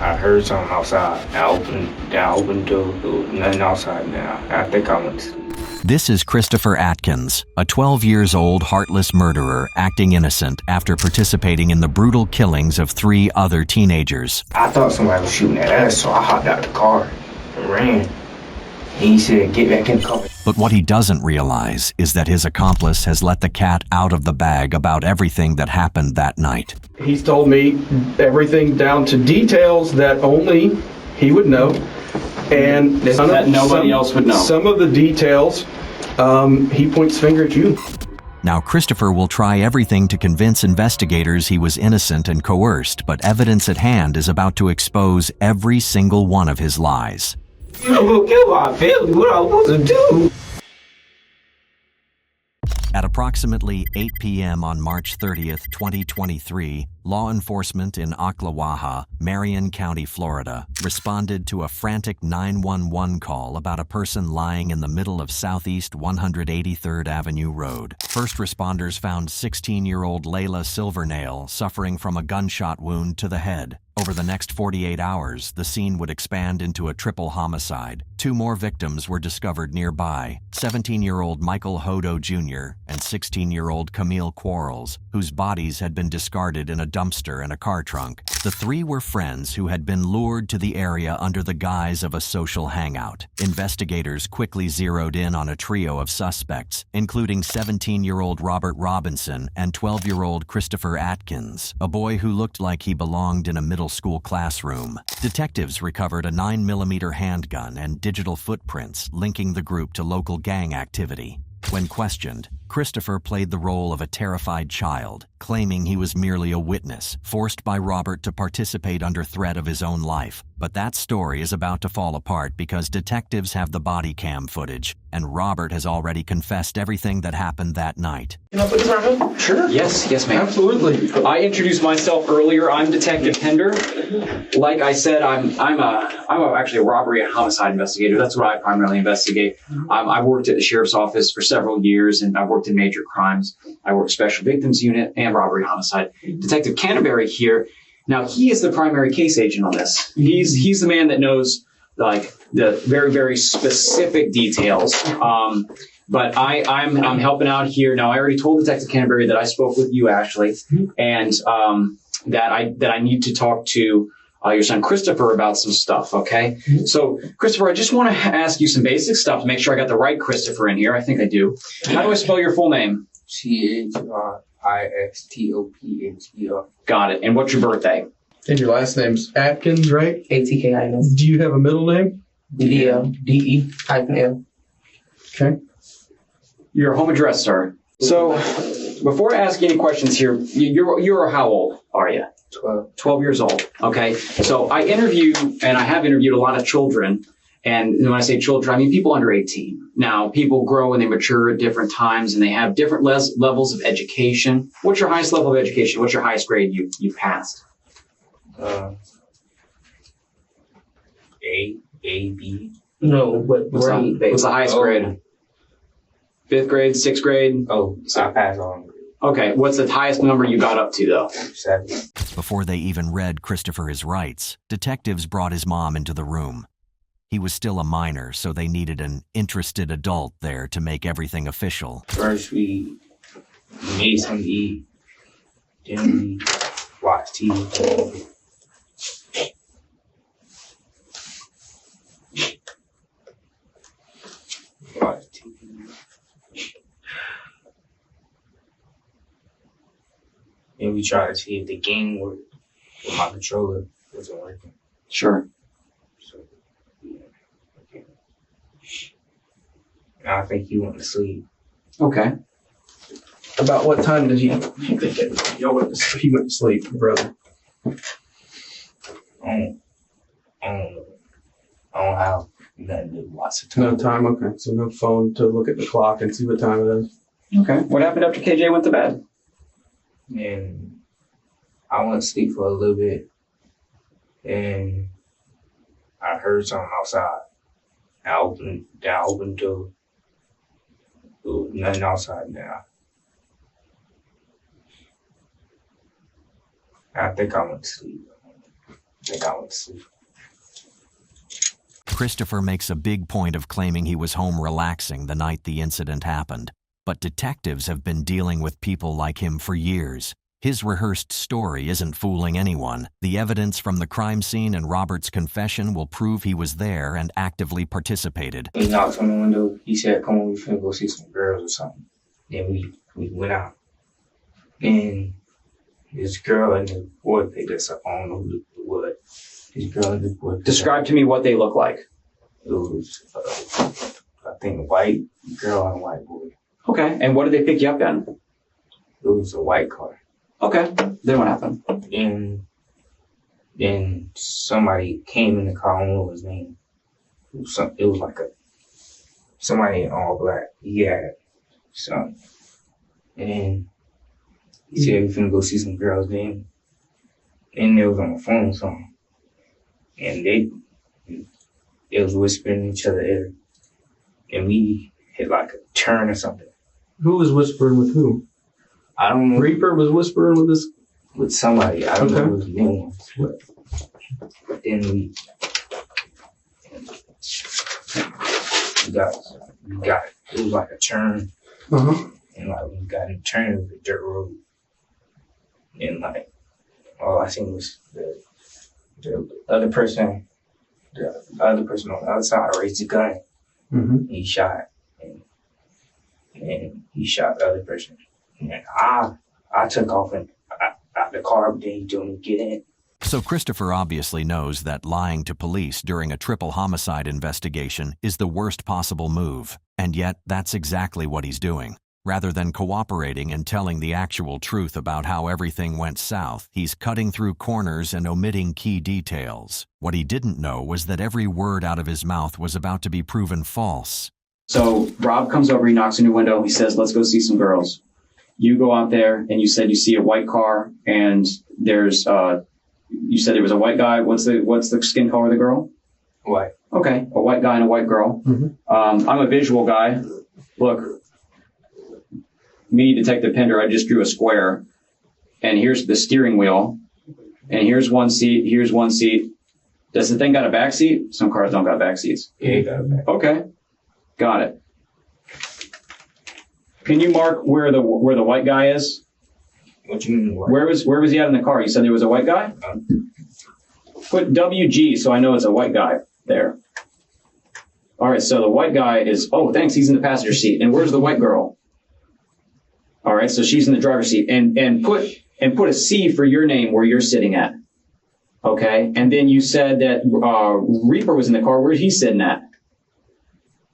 I heard something outside. I opened the door. There was nothing outside now. I think I went to sleep. This is Christopher Atkins, a 12 years old heartless murderer acting innocent after participating in the brutal killings of 3 other teenagers. I thought somebody was shooting at us, so I hopped out the car and ran. He said, get back in the car. But what he doesn't realize is that his accomplice has let the cat out of the bag about everything that happened that night. He's told me everything down to details that only he would know. And that nobody else would know. Some of the details, he points finger at you. Now, Christopher will try everything to convince investigators he was innocent and coerced, but evidence at hand is about to expose every single one of his lies. You don't go kill my family. What am I supposed to do? At approximately 8 p.m. on March 30th, 2023, law enforcement in Ocklawaha, Marion County, Florida, responded to a frantic 911 call about a person lying in the middle of Southeast 183rd Avenue Road. First responders found 16-year-old Layla Silvernail suffering from a gunshot wound to the head. Over the next 48 hours, the scene would expand into a triple homicide. 2 more victims were discovered nearby, 17-year-old Michael Hodo Jr. and 16-year-old Camille Quarles, whose bodies had been discarded in a dumpster and a car trunk. The 3 were friends who had been lured to the area under the guise of a social hangout. Investigators quickly zeroed in on a trio of suspects, including 17-year-old Robert Robinson and 12-year-old Christopher Atkins, a boy who looked like he belonged in a middle school classroom. Detectives recovered a 9mm handgun and digital footprints linking the group to local gang activity. When questioned, Christopher played the role of a terrified child, claiming he was merely a witness, forced by Robert to participate under threat of his own life. But that story is about to fall apart because detectives have the body cam footage, and Robert has already confessed everything that happened that night. Can I put this on? Sure. Yes, ma'am. Absolutely. I introduced myself earlier. I'm Detective Pender. Like I said, I'm actually a robbery and homicide investigator. That's what I primarily investigate. I worked at the sheriff's office for several years, and I've worked in major crimes. I worked special victims unit and robbery homicide. Detective Canterbury here. Now, he is the primary case agent on this. He's the man that knows like the very, very specific details. But I'm helping out here. Now, I already told Detective Canterbury that I spoke with you, Ashley, and that I need to talk to your son Christopher about some stuff, okay? So, Christopher, I just want to ask you some basic stuff to make sure I got the right Christopher in here. I think I do. How do I spell your full name? CHRISTOPHER. Got it. And what's your birthday? And your last name's Atkins, right? ATKINS. Do you have a middle name? DL. Okay. Your home address, sir. So, before I ask you any questions here, you're how old are you? 12. 12 years old. Okay. So I interview, and I have interviewed a lot of children. And when I say children, I mean people under 18. Now, people grow and they mature at different times, and they have different levels of education. What's your highest level of education? What's your highest grade you passed? A, B. No, but grade. What's the highest grade? 5th grade, 6th grade? Oh, so I passed on. Okay. What's the highest number you got up to, though? 7. Before they even read Christopher his rights, detectives brought his mom into the room. He was still a minor, so they needed an interested adult there to make everything official. First, we made something to eat. Then we watched TV. And we tried to see if the game worked, but my controller wasn't working. Sure. So, yeah. Okay. And I think he went to sleep. Okay. About what time did he think he went to sleep, brother? I don't have nothing to watch the time. No time, okay. So no phone to look at the clock and see what time it is. Okay. What happened after KJ went to bed? And I went to sleep for a little bit, and I heard something outside. I opened the door. There was nothing outside now. I think I went to sleep. think I went to sleep. Christopher makes a big point of claiming he was home relaxing the night the incident happened. But detectives have been dealing with people like him for years. His rehearsed story isn't fooling anyone. The evidence from the crime scene and Robert's confession will prove he was there and actively participated. He knocked on the window. He said, come on, we finna go see some girls or something. Then we went out. And this girl and the boy picked us up. I don't know who it was. This girl and this boy. Describe to me what they look like. It was, I think, a white girl and a white boy. Okay. And what did they pick you up in? It was a white car. Okay. Then what happened? And then somebody came in the car. I don't know his name. It was like somebody in all black. He had something. And then he said we finna go see some girls. Then they was on the phone or something. And they was whispering in each other's ear. And we hit like a turn or something. Who was whispering with who? I don't know. Reaper was whispering with this? With somebody. I don't know Okay. who his name was. But then we got it. It was like a turn. Uh-huh. And like we got in a turn with a dirt road. And like all I seen was the other person on the other side raised the gun. Mm-hmm. He shot and he shot the other person. And I took off and out the car, but then he told me to get in. So Christopher obviously knows that lying to police during a triple homicide investigation is the worst possible move. And yet, that's exactly what he's doing. Rather than cooperating and telling the actual truth about how everything went south, he's cutting through corners and omitting key details. What he didn't know was that every word out of his mouth was about to be proven false. So Rob comes over, he knocks on your window, he says, let's go see some girls. You go out there and you said you see a white car and there's, you said there was a white guy. What's the skin color of the girl? White. Okay, a white guy and a white girl. Mm-hmm. I'm a visual guy. Look, me, Detective Pender, I just drew a square. And here's the steering wheel. And here's one seat, here's one seat. Does the thing got a back seat? Some cars don't got back seats. Yeah, he got it back. Okay, got it. Can you mark where the white guy is? What you mean white? Where was he at in the car? You said there was a white guy? Put WG so I know it's a white guy there. All right, so the white guy is, oh, thanks, he's in the passenger seat. And where's the white girl? All right, so she's in the driver's seat. And put a C for your name where you're sitting at. Okay, and then you said that Reaper was in the car. Where's he sitting at?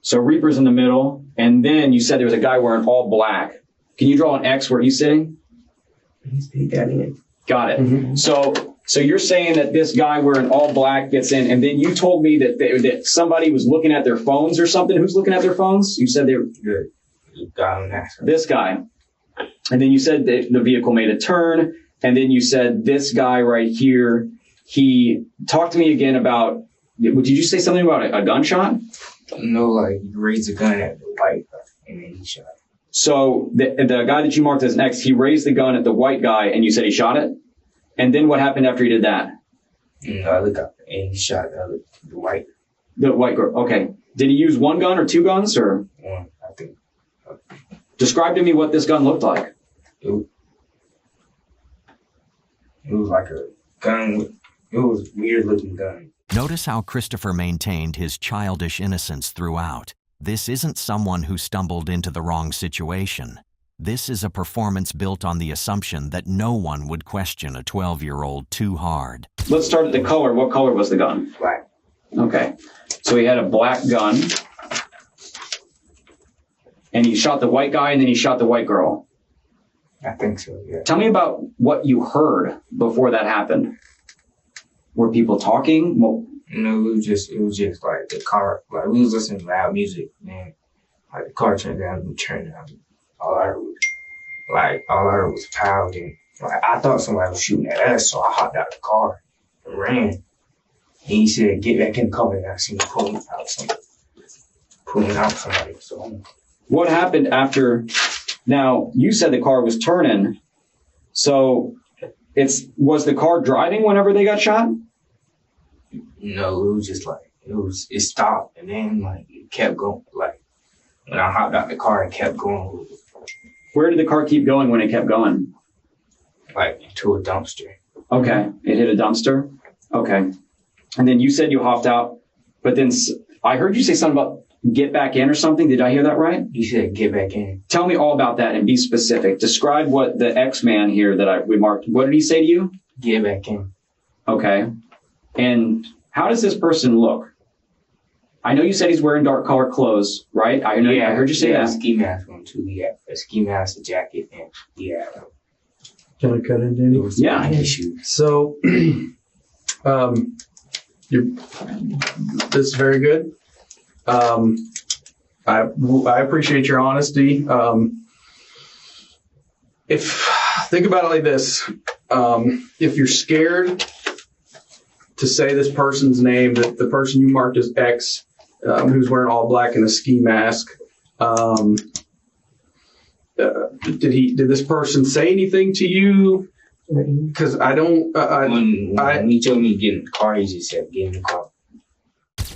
So Reaper's in the middle, and then you said there was a guy wearing all black. Can you draw an X where he's sitting? He got in. Got it. Mm-hmm. So you're saying that this guy wearing all black gets in, and then you told me that somebody was looking at their phones or something. Who's looking at their phones? You said they were The guy on that side. this guy. And then you said that the vehicle made a turn, and then you said this guy right here, he talked to me again about, did you say something about a gunshot? No, like he raised the gun at the white guy and then he shot. So the guy that you marked as an X, he raised the gun at the white guy and you said he shot it? And then what happened after he did that? And the other guy, and he shot the white The white girl. Okay. Did he use one gun or two guns or? one, I think. Describe to me what this gun looked like. It was like a gun it was a weird looking gun. Notice how Christopher maintained his childish innocence throughout. This isn't someone who stumbled into the wrong situation. This is a performance built on the assumption that no one would question a 12-year-old too hard. Let's start at the color. What color was the gun? Black. Okay. So he had a black gun. And he shot the white guy and then he shot the white girl. I think so, yeah. Tell me about what you heard before that happened. Were people talking? Well, No, it was just like the car, like we was listening to loud music, and like the car turned down and we turned down. All I heard was pounding. Like I thought somebody was shooting at us, so I hopped out the car and ran. And he said, "Get back in the car." And I seen him pulling out somebody. So what happened after? Now, you said the car was turning. So was the car driving whenever they got shot? No, it was just like it stopped and then like it kept going. Like when I hopped out the car, it kept going Where did the car keep going when it kept going? like to a dumpster. Okay, it hit a dumpster. Okay, and then you said you hopped out, but then I heard you say something about get back in or something. Did I hear that right? You said get back in. Tell me all about that and be specific. Describe what the X-man here that I remarked. What did he say to you? Get back in. Okay, and how does this person look? I know you said he's wearing dark colored clothes, right? I heard you say a that. ski mask on too. He had a ski mask, a jacket, and Can I cut in, Danny? Yeah. Issues. So, this is very good. I appreciate your honesty. Think about it like this. If you're scared to say this person's name, that the person you marked as X, who's wearing all black and a ski mask, did this person say anything to you? Because I don't. When he told me to get in the car, he just said get in the car.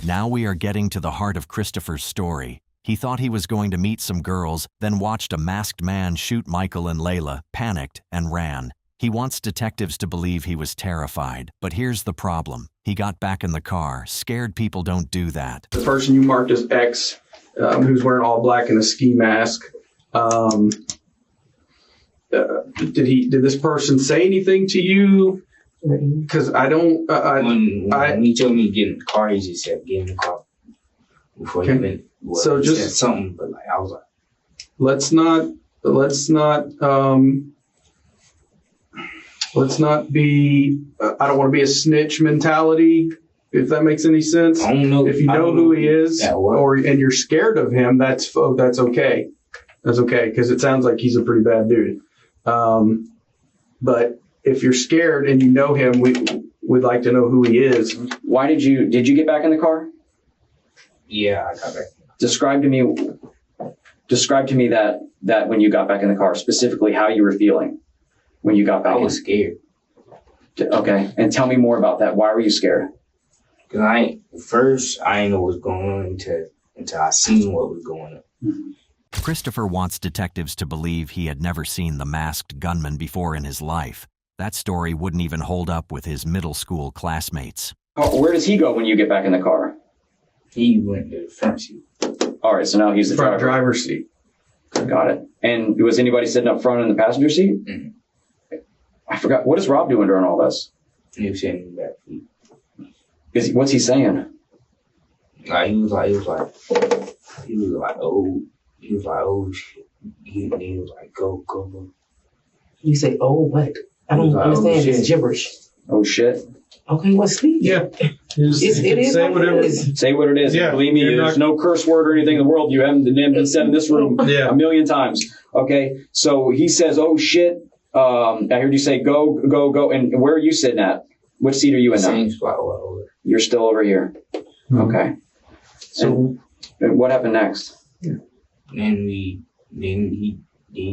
Now we are getting to the heart of Christopher's story. He thought he was going to meet some girls, then watched a masked man shoot Michael and Layla, panicked, and ran. He wants detectives to believe he was terrified, but here's the problem. He got back in the car. Scared people don't do that. The person you marked as X, who's wearing all black and a ski mask, did this person say anything to you? Because I don't. When he told me to get in the car, he just said get in the car. Before he went, So he just said something, but like I was like, let's not be. I don't want to be a snitch mentality. If that makes any sense. I don't know if you know who he is, and you're scared of him. That's okay. That's okay, because it sounds like he's a pretty bad dude. But if you're scared and you know him, we'd like to know who he is. Why did you get back in the car? yeah, I got back. Describe to me that when you got back in the car, specifically how you were feeling when you got back. I was scared. Okay, and tell me more about that. Why were you scared? Cause I didn't know what was going on until I seen what was going on. Mm-hmm. Christopher wants detectives to believe he had never seen the masked gunman before in his life. That story wouldn't even hold up with his middle school classmates. Oh, where does he go when you get back in the car? He went to the front seat. All right, so now he's the Front driver. driver's seat. Got it. And was anybody sitting up front in the passenger seat? Mm-hmm. I forgot. What is Rob doing during all this? He was sitting in the back seat. What's he saying? Like he was like, oh shit. He was like, go. You say, oh, what? I don't understand. shit. It's gibberish. Oh shit. Okay, well, speak. Yeah. It is say what it whatever. is. Say what it is. Yeah, Believe me, you're there's not- no curse word or anything in the world you haven't been said in this room Yeah. a million times. Okay, so he says, "Oh shit!" I heard you say, "Go." And where are you sitting at? Which seat are you in now? Same spot where I was. You're still over here. Okay. So And what happened next? Then he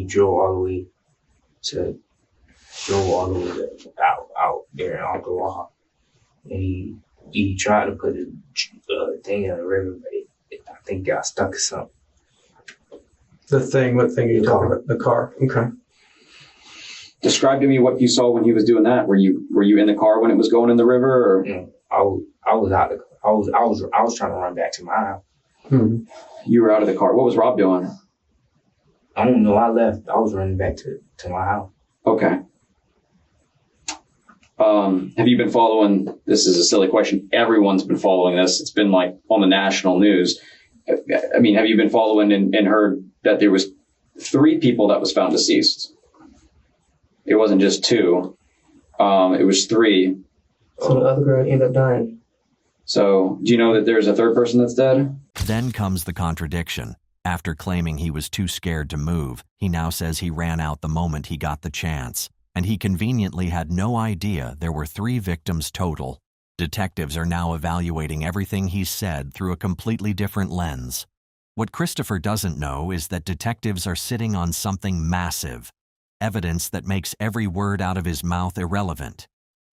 drove all the way out there in Oklahoma. And he tried to put the thing in the river, but I think got stuck or something. what thing are you talking about? The car. Okay. Describe to me what you saw when he was doing that. Were you in the car when it was going in the river, or You know, I was out. I was trying to run back to my house. Mm-hmm. you were out of the car? What was Rob doing? I don't know. I left. I was running back to my house. Okay. Have you been following, this is a silly question, everyone's been following this. It's been like on the national news. I mean, have you been following and heard that there was 3 people that was found deceased? It wasn't just 2. It was 3. So the other girl ended up dying. So do you know that there's a 3rd person that's dead? Then comes the contradiction. After claiming he was too scared to move, he now says he ran out the moment he got the chance. And he conveniently had no idea there were 3 victims total. Detectives are now evaluating everything he's said through a completely different lens. What Christopher doesn't know is that detectives are sitting on something massive, evidence that makes every word out of his mouth irrelevant.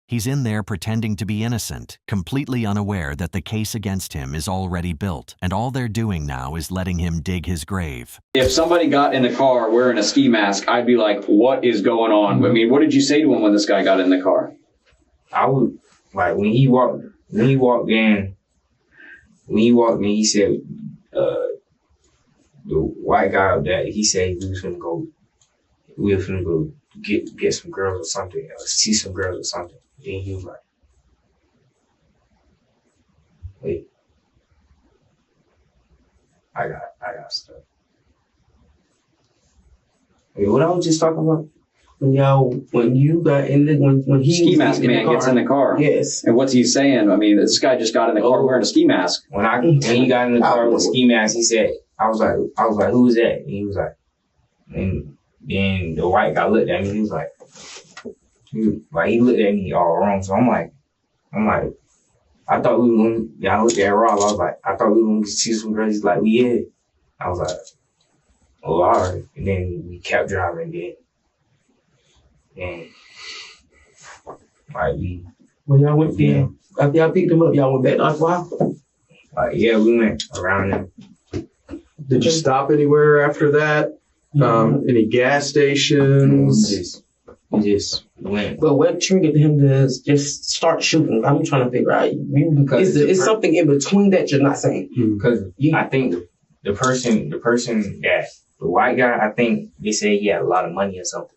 He's in there pretending to be innocent, completely unaware that the case against him is already built, and all they're doing now is letting him dig his grave. If somebody got in the car wearing a ski mask, I'd be like, what is going on? I mean, what did you say to him when this guy got in the car? I would, like, when he walked in, he said, the white guy up there, he said we was gonna go get some girls or something, or see some girls or something. Then he was like, wait, I got stuff. Wait, what I was just talking about? When you got in the when he Ski mask man gets in the car. Yes. And what's he saying? I mean, this guy just got in the car wearing a ski mask. When he got in the car with a ski mask, he said, I was like, who's that? And he was like, and then the white guy looked at me. He was like, he looked at me all wrong. So I'm like, I thought we were going. Yeah, I looked at Rob. I was like, I thought we were going to see some girls. He's like, yeah. I was like, oh, all right. And then we kept driving again. And like when y'all went there, after y'all picked him up, y'all went back to Aqua? Yeah, we went around there. Did you stop anywhere after that? Any gas stations? We just went. But what triggered him to just start shooting? I'm trying to figure out. Is something in between that you're not saying? Because I think the person that the white guy, I think they said he had a lot of money or something.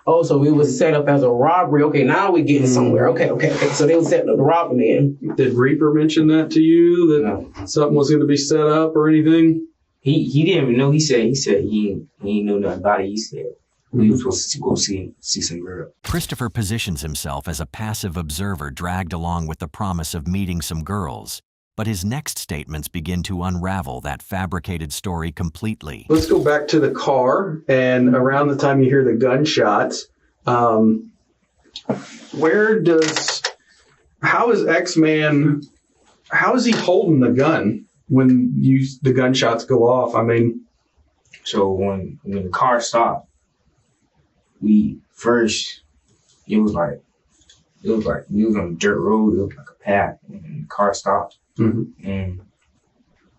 Oh, so it was set up as a robbery. Okay, now we're getting somewhere. Okay. So they were setting up the robbery then. Did Reaper mention that to you, that something was going to be set up or anything? He didn't even know. He said he didn't know nothing about it. He said we were supposed to go see some girl. Christopher positions himself as a passive observer dragged along with the promise of meeting some girls. But his next statements begin to unravel that fabricated story completely. Let's go back to the car, and around the time you hear the gunshots, how is X-Man, how is he holding the gun when the gunshots go off? I mean, so when the car stopped, it was like we was on a dirt road. It was like a path, and the car stopped. Mm-hmm. And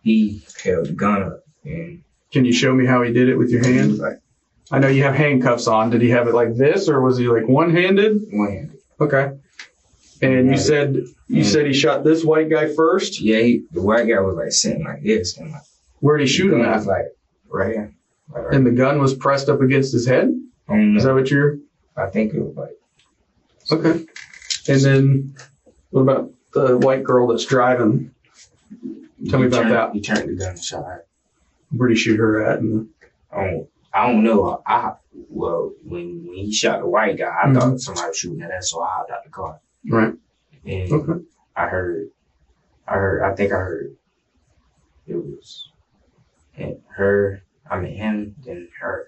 he held the gun up. And can you show me how he did it with your hand? I know you have handcuffs on. Did he have it like this, or was he like one-handed? One-handed. Okay. And you said he shot this white guy first? Yeah, the white guy was like sitting like this. And where'd he shoot him at? Was like right here. Right. And the gun was pressed up against his head? Is that what I think it was like. Okay. And then what about the white girl that's driving? Tell me about that. He turned the gun and shot her. Where'd he shoot her at? I don't know. When he shot the white guy, I thought somebody was shooting at us, so I hopped out the car. Right. And I think I heard it was her, him, then her.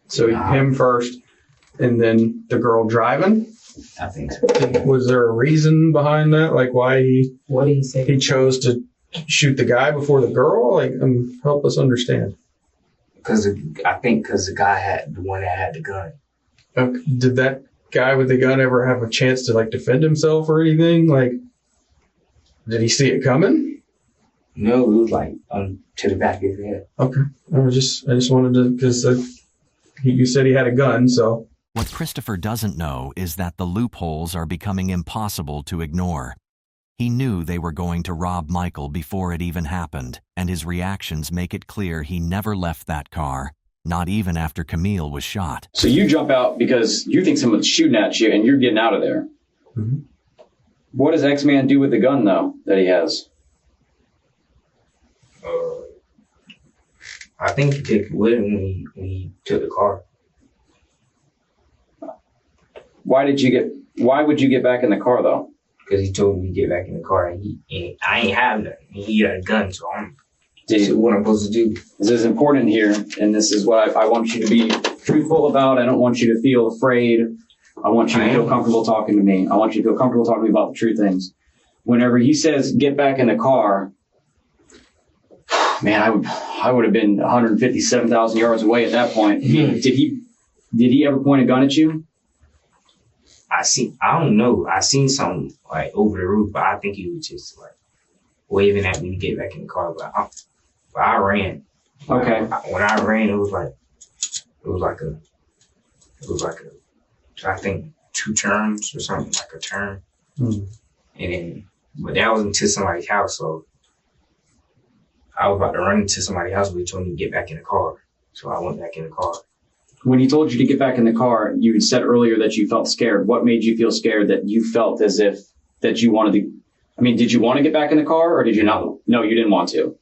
So him first, and then the girl driving? I think so. Was there a reason behind that? Like why what did he say? He chose to shoot the guy before the girl? Like, help us understand. Because the guy had the one that had the gun. Okay. Did that guy with the gun ever have a chance to like defend himself or anything? Like, did he see it coming? No, it was like to the back of his head. Okay. I just wanted to, because you said he had a gun, so. What Christopher doesn't know is that the loopholes are becoming impossible to ignore. He knew they were going to rob Michael before it even happened, and his reactions make it clear he never left that car, not even after Camille was shot. So you jump out because you think someone's shooting at you and you're getting out of there. Mm-hmm. What does X-Man do with the gun, though, that he has? I think he took it with him when he took the car. Why would you get back in the car, though? Because he told me to get back in the car, and I ain't have nothing. He had a gun, so this is what I'm supposed to do. This is important here, and this is what I want you to be truthful about. I don't want you to feel afraid. I want you to feel comfortable talking to me. I want you to feel comfortable talking to me about the true things. Whenever he says, get back in the car, man, I would have been 157,000 yards away at that point. Did he ever point a gun at you? I don't know. I seen something like over the roof, but I think he was just like waving at me to get back in the car. But I ran. Okay. When I ran, it was like I think 2 turns or something, like a turn. And then, but that was into somebody's house, so I was about to run into somebody's house, but he told me to get back in the car. So I went back in the car. When he told you to get back in the car, you said earlier that you felt scared. What made you feel scared that you felt as if that you wanted to? I mean, did you want to get back in the car or did you not? No, you didn't want to.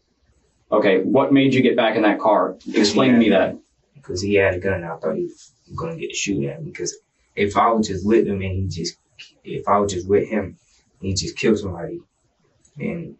Okay. What made you get back in that car? Explain to me that. Because he had a gun. I thought he was going to get to shoot at me. Because if I was just with him and he just killed somebody, then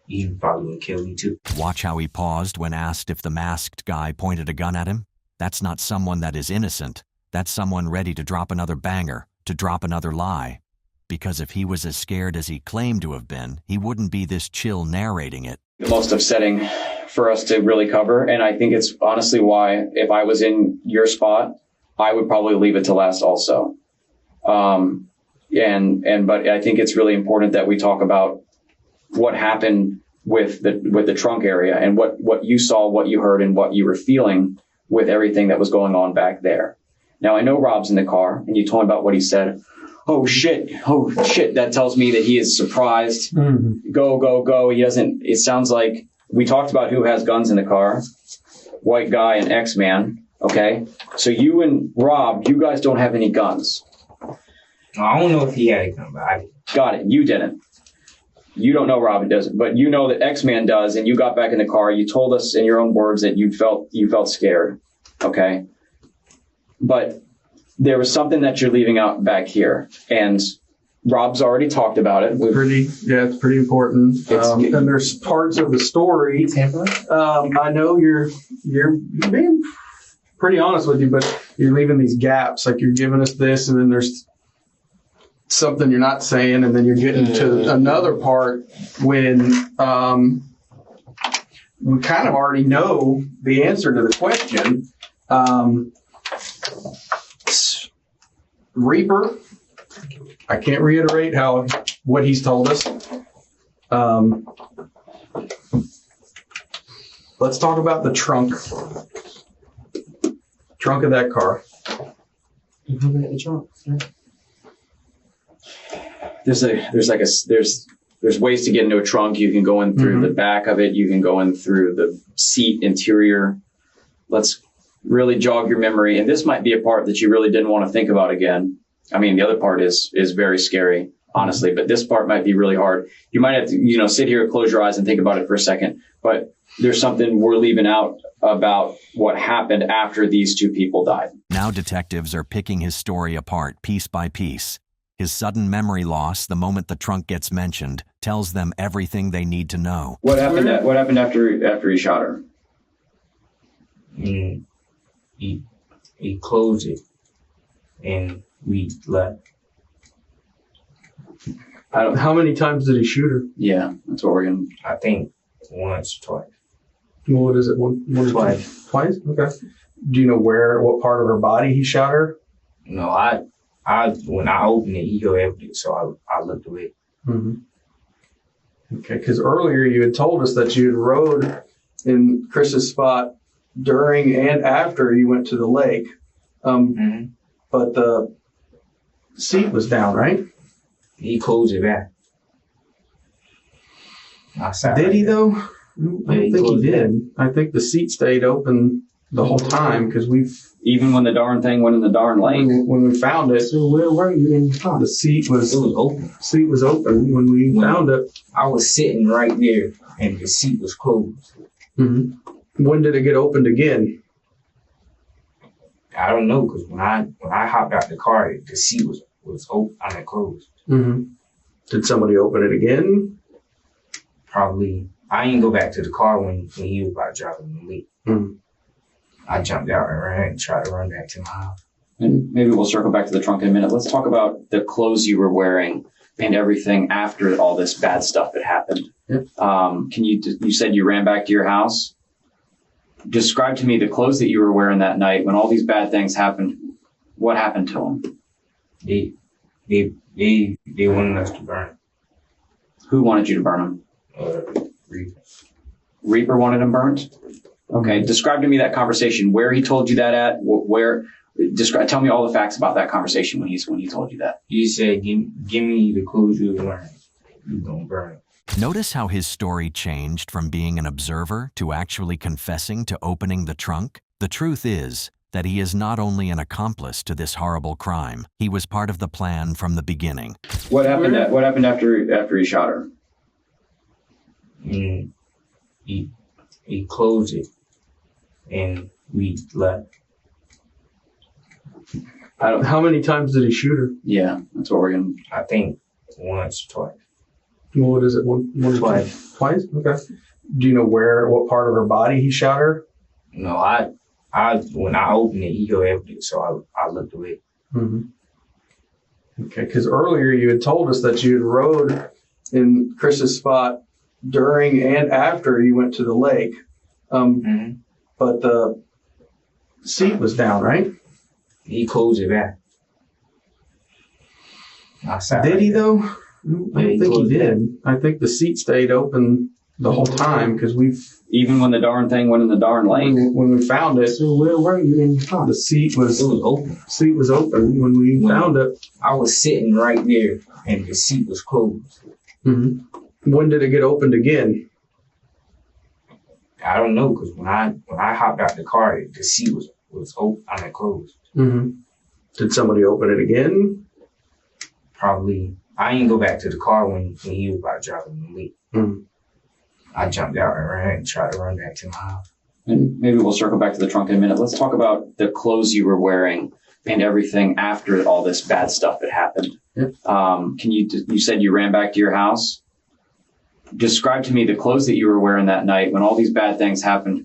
he probably would kill me too. Watch how he paused when asked if the masked guy pointed a gun at him. That's not someone that is innocent. That's someone ready to drop another banger, to drop another lie. Because if he was as scared as he claimed to have been, he wouldn't be this chill narrating it. The most upsetting for us to really cover, and I think it's honestly why, if I was in your spot, I would probably leave it to last also. But I think it's really important that we talk about what happened with the trunk area and what you saw, what you heard, and what you were feeling with everything that was going on back there. Now, I know Rob's in the car, and you told me about what he said. Oh, shit. That tells me that he is surprised. Mm-hmm. Go. He doesn't, it sounds like we talked about who has guns in the car. White guy and X-Man. Okay. So you and Rob, you guys don't have any guns. I don't know if he had a gun, but I did. Got it. You didn't. You don't know Robin doesn't, but you know that X-Man does, and you got back in the car. You told us in your own words that you felt scared, okay? But there was something that you're leaving out back here, and Rob's already talked about it. It's pretty important. And there's parts of the story. I know you're being pretty honest with you, but you're leaving these gaps. Like you're giving us this, and then there's something you're not saying, and then you're getting to another part when we kind of already know the answer to the question. Reaper, I can't reiterate what he's told us. Let's talk about the trunk of that car. There's ways to get into a trunk. You can go in through the back of it. You can go in through the seat interior. Let's really jog your memory. And this might be a part that you really didn't want to think about again. I mean, the other part is very scary, honestly, but this part might be really hard. You might have to, sit here, close your eyes and think about it for a second. But there's something we're leaving out about what happened after these 2 people died. Now detectives are picking his story apart piece by piece. His sudden memory loss the moment the trunk gets mentioned tells them everything they need to know. What happened after he shot her? He closed it, and we left. How many times did he shoot her? Yeah, that's what we're going to... I think once, twice. Well, what is it? One twice. Twice? Okay. Do you know what part of her body he shot her? No, I when I opened it, he opened it, so I looked away. Mm-hmm. Okay, because earlier you had told us that you had rode in Chris's spot during and after you went to the lake, but the seat was down, right? He closed it back. Did he though? I don't think he did. I think the seat stayed open the whole time because even when the darn thing went in the darn lake. When we found it. So where were you in the car? The seat was open. Seat was open when we found it. I was sitting right there and the seat was closed. Mm-hmm. When did it get opened again? I don't know, because when I hopped out the car, the seat was open. I mean, closed. Mm-hmm. Did somebody open it again? Probably. I didn't go back to the car when he was about to drive in the leak. Mm-hmm. I jumped out and ran and tried to run back to my house. And maybe we'll circle back to the trunk in a minute. Let's talk about the clothes you were wearing and everything after all this bad stuff that happened. Yep. You said you ran back to your house. Describe to me the clothes that you were wearing that night when all these bad things happened. What happened to them? They wanted us to burn. Who wanted you to burn him? Reaper. Reaper wanted him burnt? Okay. Describe to me that conversation, where he told you that at, tell me all the facts about that conversation when he told you that. He said, give me the clothes you're wearing. You're going to burn. Notice how his story changed from being an observer to actually confessing to opening the trunk? The truth is that he is not only an accomplice to this horrible crime, he was part of the plan from the beginning. What happened after he shot her? He closed it and we left. How many times did he shoot her? Yeah, that's what we're going to... I think once or twice. What is it? One Twice. Twice? Okay. Do you know what part of her body he shot her? No, I when I opened it, he opened it, so I looked away. Mm-hmm. Okay, because earlier you had told us that you had rode in Chris's spot during and after you went to the lake, but the seat was down, right? He closed it back. Did he though? I don't think he did. I think the seat stayed open the whole time because even when the darn thing went in the darn lake. When we found it. So where were you in the car? The seat was open. Seat was open when we found it. I was sitting right there and the seat was closed. Mm-hmm. When did it get opened again? I don't know, because when I hopped out the car, the seat was open. Closed. Mm-hmm. Did somebody open it again? Probably. I didn't go back to the car when he was about to drive in the lake. Mm-hmm. I jumped out and ran and tried to run back to my house. And maybe we'll circle back to the trunk in a minute. Let's talk about the clothes you were wearing and everything after all this bad stuff that happened. Yep. You said you ran back to your house. Describe to me the clothes that you were wearing that night when all these bad things happened.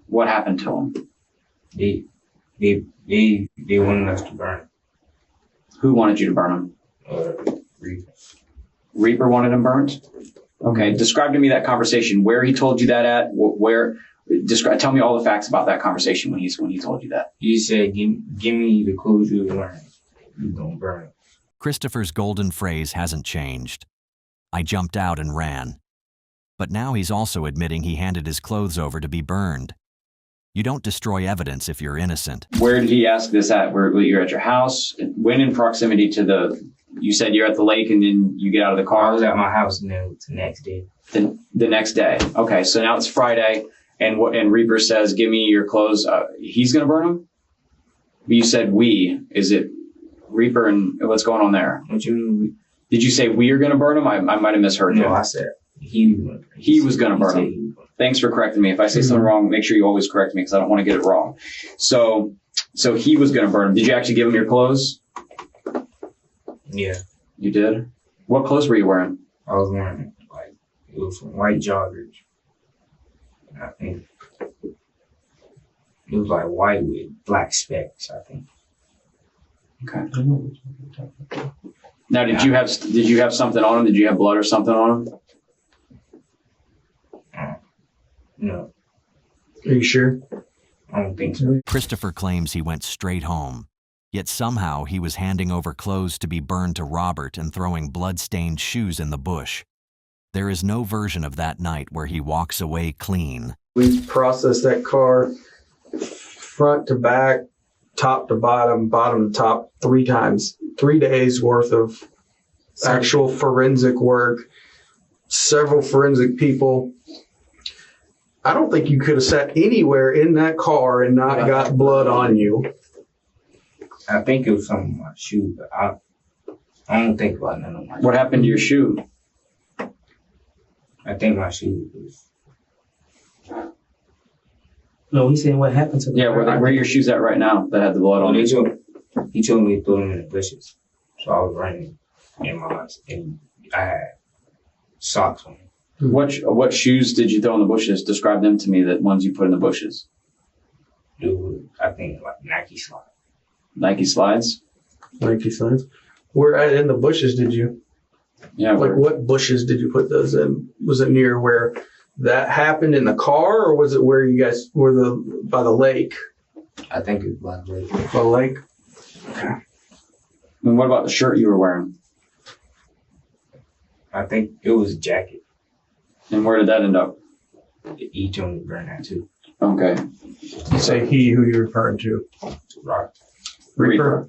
What happened to them? They wanted us to burn. Who wanted you to burn them? Reaper. Reaper wanted him burnt? Okay. Describe to me that conversation, where he told you that at, tell me all the facts about that conversation when he told you that. He said, give me the clothes you're wearing. You're going to burn. Christopher's golden phrase hasn't changed. I jumped out and ran. But now he's also admitting he handed his clothes over to be burned. You don't destroy evidence if you're innocent. Where did he ask this at? Were you at your house? When in proximity to you said you're at the lake and then you get out of the car? I was at my house and then it was the next day. The next day. Okay, so now it's Friday and Reaper says, give me your clothes. He's going to burn them? You said we. Is it Reaper and what's going on there? What you mean we? Did you say we are going to burn them? I might have misheard you. No, I said he was going to burn them. Thanks for correcting me. If I say something wrong, make sure you always correct me because I don't want to get it wrong. So he was going to burn them. Did you actually give him your clothes? Yeah. You did? What clothes were you wearing? I was wearing it was some white joggers. I think it was like white with black specks, I think. Okay. Now, did you have something on him? Did you have blood or something on him? No. Are you sure? I don't think so. Christopher claims he went straight home, yet somehow he was handing over clothes to be burned to Robert and throwing blood-stained shoes in the bush. There is no version of that night where he walks away clean. We processed that car front to back, top to bottom, bottom to top 3 times. 3 days worth of actual forensic work, several forensic people. I don't think you could have sat anywhere in that car and not got blood on you. I think it was something on my shoe, but I don't think about none of my shoes. What happened to your shoe? I think my shoe was... No, he's saying what happened to them. Yeah, where are your shoes at right now that had the blood on them? He told me to throw them in the bushes. So I was running in my house and I had socks on. What shoes did you throw in the bushes? Describe them to me, the ones you put in the bushes. Dude, I think like Nike slides. Nike slides? Nike slides. Where in the bushes did you? Yeah. Like what bushes did you put those in? Was it near where that happened in the car, or was it where you guys were by the lake? I think it was by the lake. By the lake? Okay. And what about the shirt you were wearing? I think it was a jacket. And where did that end up? Each one burned that too. Okay. You say he, who you're referring to? Right. Reaper.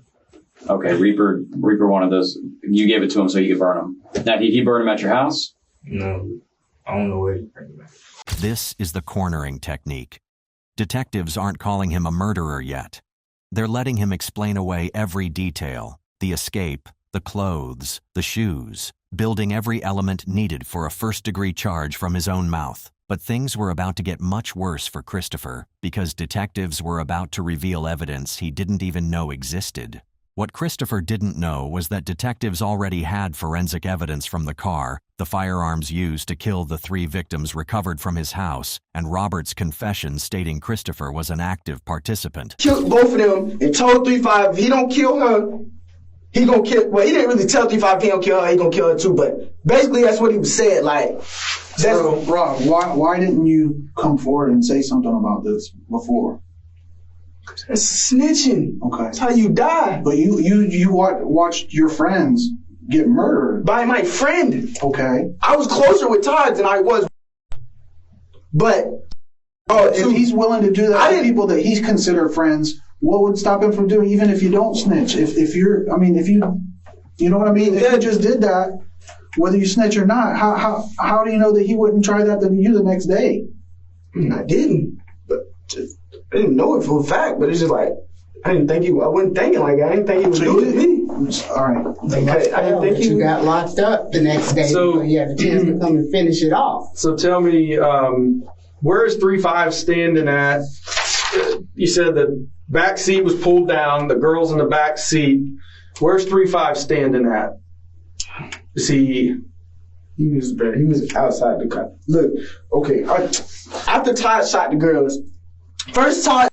Okay, Reaper wanted those. You gave it to him so you could burn them. Now, did he burn them at your house? No, I don't know where he burned them at. This is the cornering technique. Detectives aren't calling him a murderer yet. They're letting him explain away every detail, the escape, the clothes, the shoes, building every element needed for a first-degree charge from his own mouth. But things were about to get much worse for Christopher because detectives were about to reveal evidence he didn't even know existed. What Christopher didn't know was that detectives already had forensic evidence from the car, the firearms used to kill the 3 victims recovered from his house, and Robert's confession stating Christopher was an active participant. Killed both of them and told 3-5 if he don't kill her, he gonna kill. Well, he didn't really tell 3-5 if he don't kill her, he gonna kill her too. But basically, that's what he said. Like, that's So, Rob, why didn't you come forward and say something about this before? that's snitching. Okay. That's how you die. But you watched your friends get murdered. By my friend. Okay. I was closer with Todd than I was. But If he's willing to do that to people that he's considered friends, what would stop him from doing, even if you don't snitch? If you know what I mean? If you just did that, whether you snitch or not, how do you know that he wouldn't try that to you the next day? I didn't. But I didn't know it for a fact. But it's just like, I wasn't thinking like that. I didn't think he was doing it to me. All right. I didn't think you got locked up the next day, so you had a chance to come and finish it off. So tell me, where is 3-5 standing at? You said the back seat was pulled down, the girl's in the back seat. Where's 3-5 standing at? Is he was outside the car. Look, okay. After Todd shot the girls, first Todd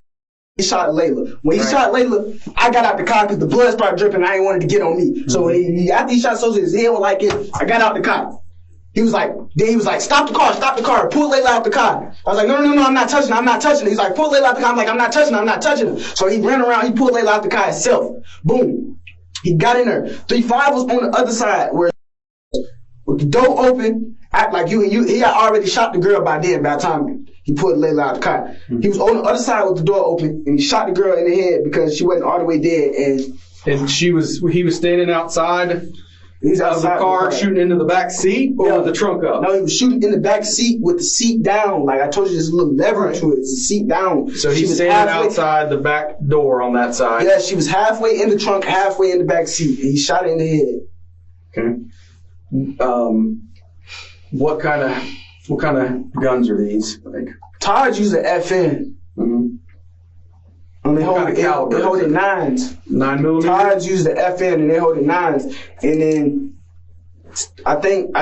shot Layla. When he shot Layla, I got out the car because the blood started dripping. I ain't wanted to get on me. Mm-hmm. So after he shot Sosa, his head was like it. I got out the car. He was like, stop the car, pull Layla out the car. I was like, no, I'm not touching her. He's like, pull Layla out the car. I'm like, I'm not touching her. So he ran around, he pulled Layla out the car himself. Boom. He got in there. 3-5 was on the other side where with the door open, act like he had already shot the girl by then, by the time he pulled Layla out the car. Mm-hmm. He was on the other side with the door open, and he shot the girl in the head because she wasn't all the way dead. And he was standing outside. He's outside of the car shooting into the back seat or with the trunk up? No, he was shooting in the back seat with the seat down. Like I told you, there's a little lever to it. It's the seat down. So he's standing outside the back door on that side. Yeah, she was halfway in the trunk, halfway in the back seat. And he shot her in the head. Okay. What kind of guns are these? Like Todd used an FN. Mm-hmm. And they hold it 9s. 9mm? Todd's used the FN and they hold it 9s. And then I think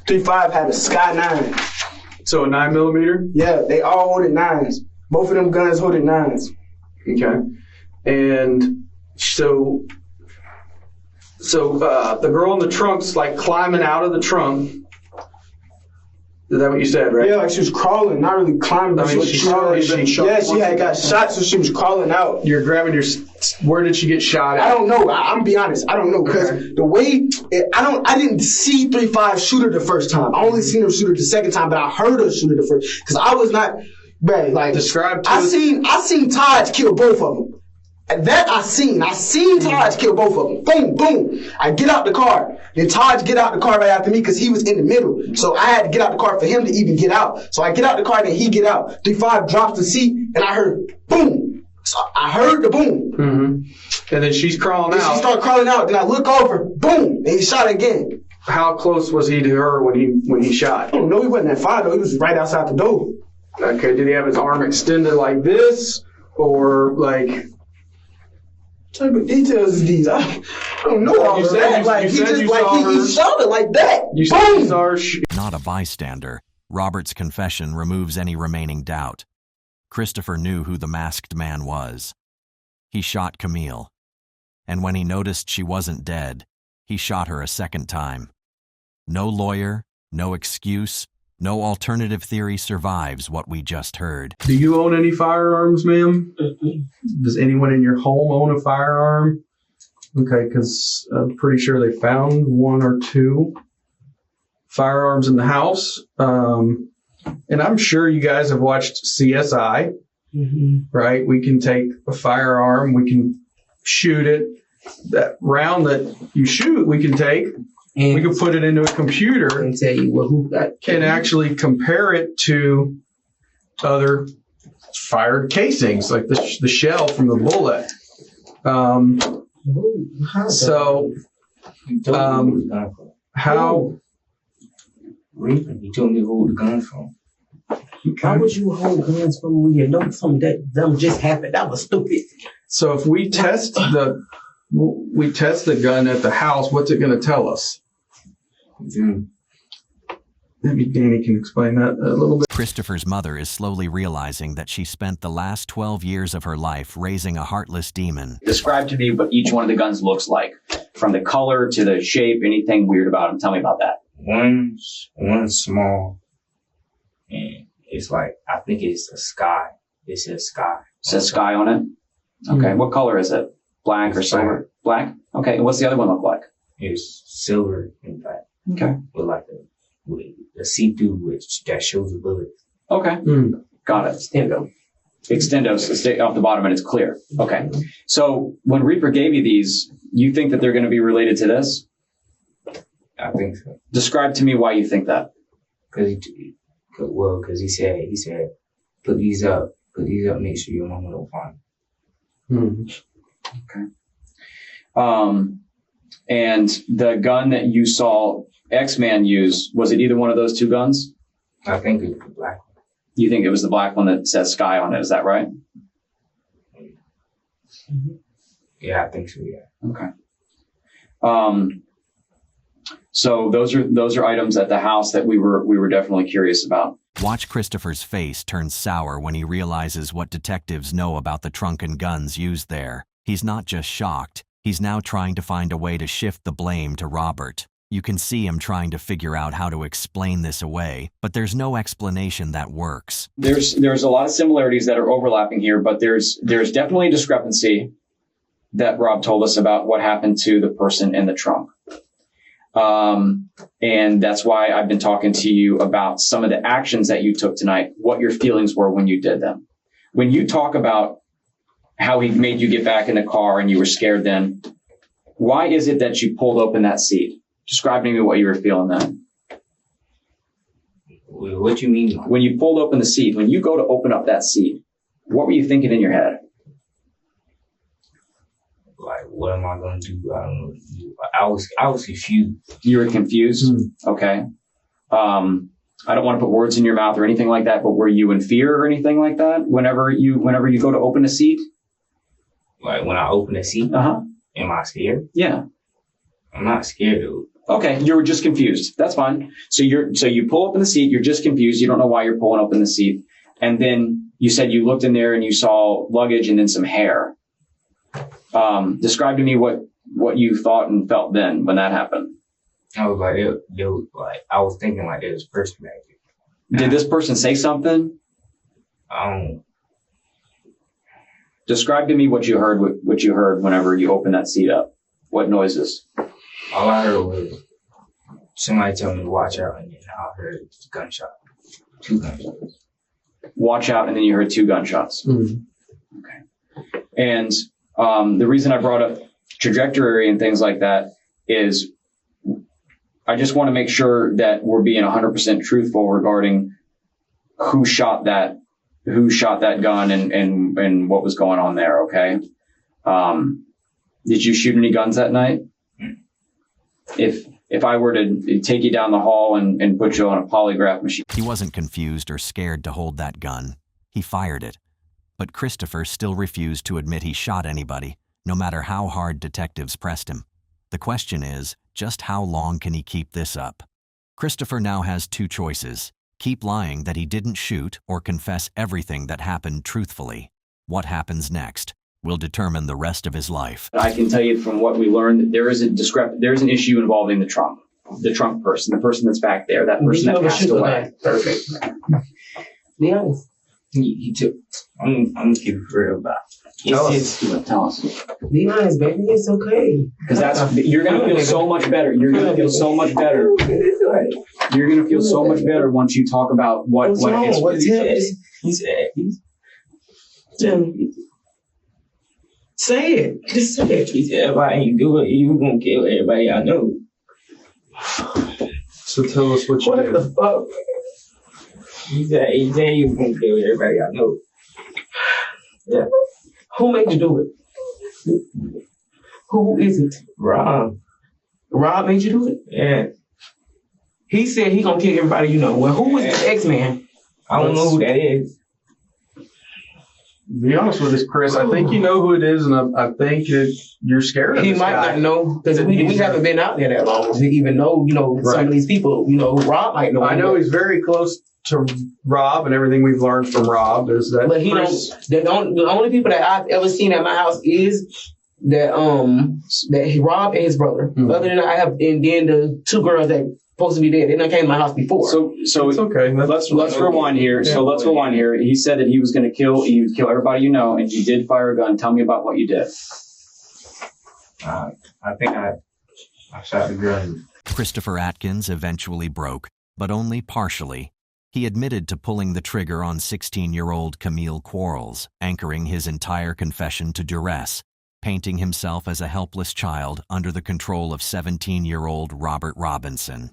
3-5 had a Sky 9. So a 9mm? Yeah, they all hold it 9s. Both of them guns hold it 9s. Okay. And so the girl in the trunk's like climbing out of the trunk. Is that what you said, right? Yeah, like she was crawling, not really climbing, but she was crawling. She had got shot, so she was crawling out. You're grabbing where did she get shot at? I don't know. I'm gonna be honest. I don't know because the way I didn't see 3-5 shoot her the first time. I only seen her shoot her the second time, but I heard her shoot her the first because I was not. Man, like describe. To I seen Todd kill both of them. That I seen Todd kill both of them. Boom, boom. I get out the car. Then Todd get out the car right after me because he was in the middle. So I had to get out the car for him to even get out. So I get out the car, then he get out. 3-5 drops the seat, and I heard boom. So I heard the boom. Mm-hmm. And then she's crawling out. She started crawling out. Then I look over, boom, and he shot again. How close was he to her when he shot? I don't know. He wasn't that far though. He was right outside the door. Okay. Did he have his arm extended like this, or like? What type of details is these? I don't know all of that. Like he shot it like that. You said you saw her Not a bystander, Robert's confession removes any remaining doubt. Christopher knew who the masked man was. He shot Camille. And when he noticed she wasn't dead, he shot her a second time. No lawyer, no excuse, no alternative theory survives what we just heard. Do you own any firearms, ma'am? Does anyone in your home own a firearm? Okay, because I'm pretty sure they found 1 or 2 firearms in the house. And I'm sure you guys have watched CSI, right? We can take a firearm, we can shoot it. That round that you shoot, we can take, we can put it into a computer and tell you who got can actually compare it to other fired casings, like the shell from the bullet. How? He told me who the gun from. Why would you hold guns from when you know something that dumb just happened? That was stupid. So if we test the gun at the house, what's it going to tell us? Maybe Danny can explain that a little bit. Christopher's mother is slowly realizing that she spent the last 12 years of her life raising a heartless demon. Describe to me what each one of the guns looks like, from the color to the shape, anything weird about them. Tell me about that. One's small, and it's like, I think it's a sky. It says sky. It says sky on it? Okay. What color is it? Black or silver? Black? Okay. And what's the other one look like? It's silver and black. Okay. With like a see-through which that shows the bullet. Okay. Got it. Extendos stay off the bottom and it's clear. Okay. So when Reaper gave you these, you think that they're going to be related to this? I think so. Describe to me why you think that. Because he said, put these up, make sure your mama don't find them. Okay. And the gun that you saw X-Man use, was it either one of those 2 guns? I think it was the black one. You think it was the black one that says sky on it, is that right? Yeah, I think so, yeah. Okay. So those are items at the house that we were definitely curious about. Watch Christopher's face turn sour when he realizes what detectives know about the trunk and guns used there. He's not just shocked, he's now trying to find a way to shift the blame to Robert. You can see him trying to figure out how to explain this away, but there's no explanation that works. There's a lot of similarities that are overlapping here, but there's definitely a discrepancy that Rob told us about what happened to the person in the trunk. And that's why I've been talking to you about some of the actions that you took tonight, what your feelings were when you did them. When you talk about how he made you get back in the car and you were scared then, why is it that you pulled open that seat? Describe to me what you were feeling then. What you mean? When you pulled open the seat, when you go to open up that seat, what were you thinking in your head? Like, what am I going to do? I don't know. I was confused. You were confused? Okay. I don't want to put words in your mouth or anything like that, but were you in fear or anything like that whenever you go to open a seat? Like, when I open a seat? Am I scared? Yeah. I'm not scared, dude. Okay, you were just confused. That's fine. So you pull open the seat, you're just confused, you don't know why you're pulling open the seat. And then you said you looked in there and you saw luggage and then some hair. Describe to me what you thought and felt then when that happened. I was like, I was thinking like there was a person back there. Did this person say something? Describe to me what you heard whenever you opened that seat up. What noises? All I heard was somebody tell me to watch out, and then I heard a gunshot. 2 gunshots. Watch out, and then you heard 2 gunshots. Okay. And the reason I brought up trajectory and things like that is I just want to make sure that we're being 100% truthful regarding who shot that gun and what was going on there. Okay. Did you shoot any guns that night? If I were to take you down the hall and put you on a polygraph machine. He wasn't confused or scared to hold that gun. He fired it. But Christopher still refused to admit he shot anybody, no matter how hard detectives pressed him. The question is, just how long can he keep this up? Christopher now has 2 choices: keep lying that he didn't shoot or confess everything that happened truthfully. What happens next will determine the rest of his life. I can tell you from what we learned that there is an issue involving the trunk person, the person that's back there, that person that passed away. Perfect. Be honest. He took. I'm gonna keep it real about. Tell It's us. Tell us. just, be honest, baby. It's okay. Because you're gonna feel so much better. You're gonna feel so much better. You're gonna feel so much better once you talk about what What's wrong? it's. What's say it. Just say it. He said, if I ain't do it, you gonna kill everybody I know. So tell us what you What did. the fuck? He said you gonna kill everybody I know. Yeah. Who made you do it? Who is it? Rob. Rob made you do it? Yeah. He said he gonna kill everybody you know. Well, who is the X-Man? I don't know who that is. Be honest with us, Chris. I think you know who it is, and I think you're scared of He this might guy. not know because we haven't been out there that long to even know, some of these people. Rob might know. I know he's very close to Rob, and everything we've learned from Rob is that. But he Chris, don't. The only people that I've ever seen at my house is that Rob and his brother. Mm-hmm. Other than that, I have, and then the two girls that supposed to be dead. They done came to my house before. So it's okay. let's rewind here. Yeah. So let's rewind here. He said that he was going to kill everybody you know, and you did fire a gun. Tell me about what you did. I think I shot the gun. Christopher Atkins eventually broke, but only partially. He admitted to pulling the trigger on 16-year-old Camille Quarles, anchoring his entire confession to duress, painting himself as a helpless child under the control of 17-year-old Robert Robinson.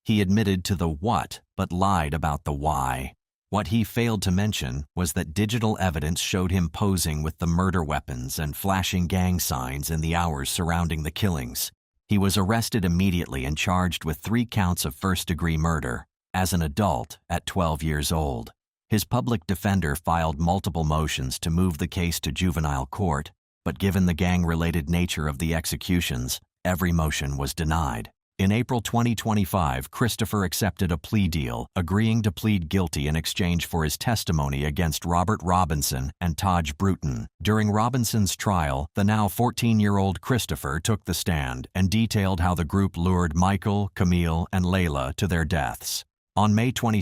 He admitted to the what, but lied about the why. What he failed to mention was that digital evidence showed him posing with the murder weapons and flashing gang signs in the hours surrounding the killings. He was arrested immediately and charged with 3 counts of first-degree murder, as an adult at 12 years old. His public defender filed multiple motions to move the case to juvenile court, but given the gang-related nature of the executions, every motion was denied. In April 2025, Christopher accepted a plea deal, agreeing to plead guilty in exchange for his testimony against Robert Robinson and Taj Bruton. During Robinson's trial, the now 14-year-old Christopher took the stand and detailed how the group lured Michael, Camille, and Layla to their deaths. On May 22,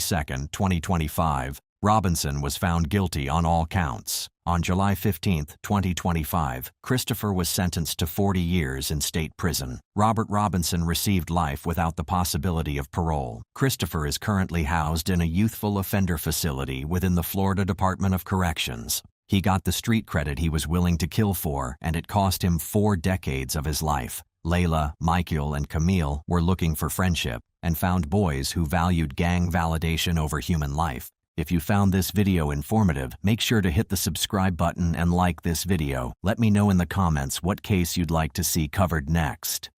2025, Robinson was found guilty on all counts. On July 15, 2025, Christopher was sentenced to 40 years in state prison. Robert Robinson received life without the possibility of parole. Christopher is currently housed in a youthful offender facility within the Florida Department of Corrections. He got the street credit he was willing to kill for, and it cost him 4 decades of his life. Layla, Michael, and Camille were looking for friendship and found boys who valued gang validation over human life. If you found this video informative, make sure to hit the subscribe button and like this video. Let me know in the comments what case you'd like to see covered next.